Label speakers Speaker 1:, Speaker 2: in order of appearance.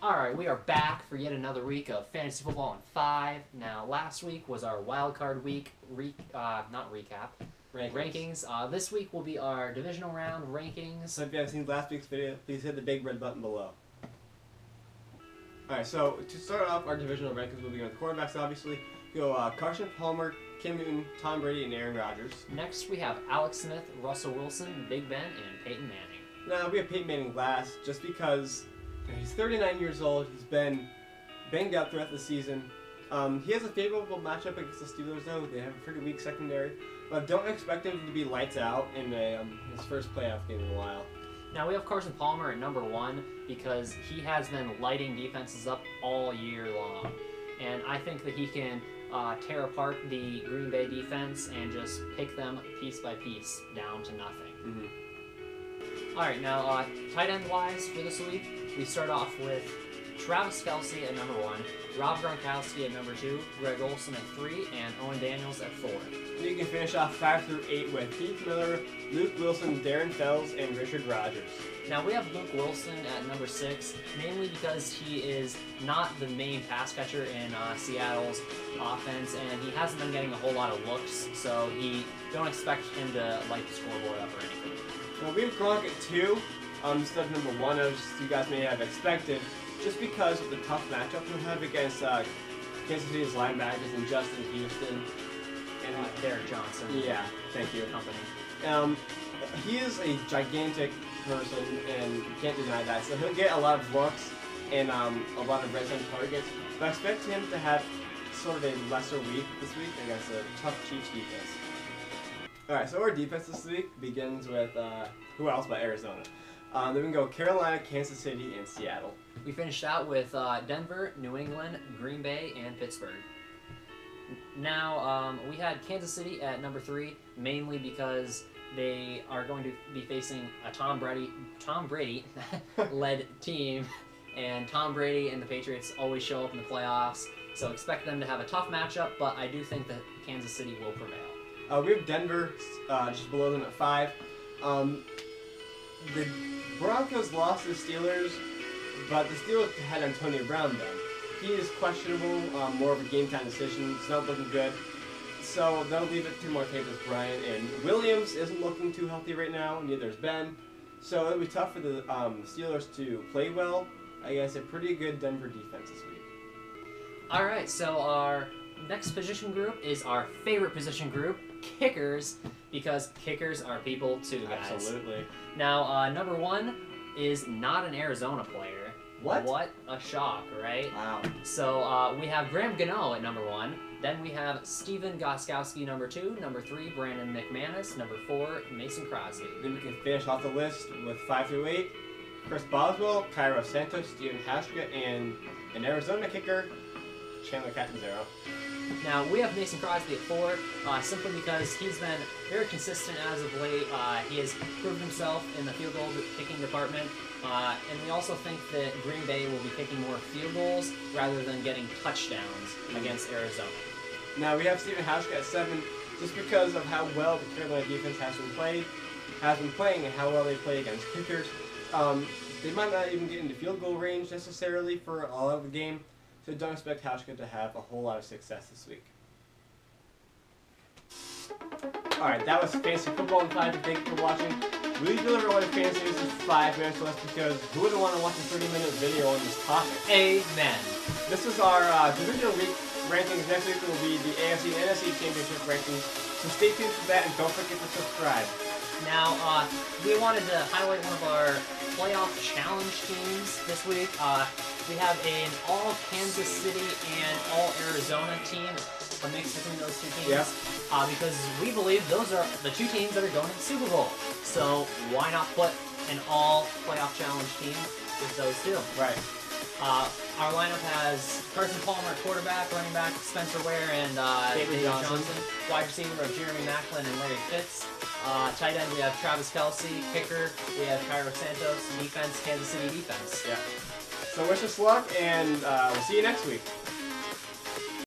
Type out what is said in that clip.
Speaker 1: Alright, we are back for yet another week of Fantasy Football in 5. Now, last week was our wild card week, not recap, rankings. This week will be our divisional round rankings.
Speaker 2: So if you haven't seen last week's video, please hit the big red button below. Alright, so to start off our divisional rankings, we'll be on quarterbacks, obviously. Go Carson Palmer, Cam Newton, Tom Brady, and Aaron Rodgers.
Speaker 1: Next, we have Alex Smith, Russell Wilson, Big Ben, and Peyton Manning.
Speaker 2: Now, we have Peyton Manning last, just because he's 39 years old. He's been banged up throughout the season. He has a favorable matchup against the Steelers, though. They have a pretty weak secondary. But don't expect him to be lights out in his first playoff game in a while.
Speaker 1: Now, we have Carson Palmer at number 1 because he has been lighting defenses up all year long. And I think that he can tear apart the Green Bay defense and just pick them piece by piece down to nothing.
Speaker 2: Mm-hmm.
Speaker 1: Alright, now tight end wise for this week, we start off with Travis Kelce at number 1, Rob Gronkowski at number 2, Greg Olsen at 3, and Owen Daniels at 4.
Speaker 2: You can finish off 5 through 8 with Heath Miller, Luke Wilson, Darren Fells, and Richard Rodgers.
Speaker 1: Now we have Luke Wilson at number 6, mainly because he is not the main pass catcher in Seattle's offense, and he hasn't been getting a whole lot of looks, so don't expect him to light the scoreboard up or anything.
Speaker 2: Well, we have Gronk at 2, instead of number 1, as you guys may have expected, just because of the tough matchup he'll have against Kansas City's linebackers and Justin Houston.
Speaker 1: And Derek Johnson.
Speaker 2: Yeah, thank you.
Speaker 1: Company.
Speaker 2: He is a gigantic person, and you can't deny that. So he'll get a lot of looks and a lot of red zone targets. But I expect him to have sort of a lesser week this week against a tough Chiefs defense. Alright, so our defense this week begins with, who else but Arizona? Then we can go Carolina, Kansas City, and Seattle.
Speaker 1: We finished out with Denver, New England, Green Bay, and Pittsburgh. Now, we had Kansas City at number 3, mainly because they are going to be facing a Tom Brady led team, and Tom Brady and the Patriots always show up in the playoffs, so expect them to have a tough matchup, but I do think that Kansas City will prevail.
Speaker 2: We have Denver just below them at 5. The Broncos lost to the Steelers, but the Steelers had Antonio Brown then. He is questionable, more of a game-time decision. It's not looking good. So they'll leave it to Martavis Bryant. And Willliams isn't looking too healthy right now, neither is Ben. So it'll be tough for the Steelers to play well against a pretty good Denver defense this week.
Speaker 1: Alright, so our next position group is our favorite position group, kickers, because kickers are people too, guys.
Speaker 2: Absolutely.
Speaker 1: Now, number 1 is not an Arizona player.
Speaker 2: What?
Speaker 1: What a shock, right?
Speaker 2: Wow.
Speaker 1: So we have Graham Gano at number 1. Then we have Steven Gostkowski number 2. Number 3, Brandon McManus. Number 4, Mason Crosby.
Speaker 2: Then we can finish off the list with 5 through 8. Chris Boswell, Cairo Santos, Stephen Hashka, and an Arizona kicker, Chandler Catanzaro.
Speaker 1: Now, we have Mason Crosby at 4, simply because he's been very consistent as of late. He has proved himself in the field goal kicking department, and we also think that Green Bay will be kicking more field goals rather than getting touchdowns against Arizona.
Speaker 2: Now, we have Stephen Hashka at 7, just because of how well the Carolina defense has been playing, and how well they play against kickers. They might not even get into field goal range necessarily for all of the game. So don't expect Hashka to have a whole lot of success this week. Alright, that was Fantasy Football in 5. Thank you for watching. We deliver all your fantasy news in 5 minutes less because who wouldn't want to watch a 30-minute video on this topic?
Speaker 1: Amen.
Speaker 2: This is our divisional week rankings. Next week will be the AFC and NFC Championship rankings. So stay tuned for that and don't forget to subscribe.
Speaker 1: Now, we wanted to highlight one of our playoff challenge teams this week. We have an all Kansas City and all Arizona team, a mix between those two teams.
Speaker 2: Yep.
Speaker 1: Because we believe those are the 2 teams that are going to the Super Bowl. So why not put an all playoff challenge team with those 2?
Speaker 2: Right.
Speaker 1: Our lineup has Carson Palmer at quarterback, running back Spencer Ware and David Johnson. Wide receiver of Jeremy Maclin and Larry Fitz. Tight end we have Travis Kelce. Kicker we have Cairo Santos. Defense Kansas City defense.
Speaker 2: Yeah. So wish us luck, and we'll see you next week.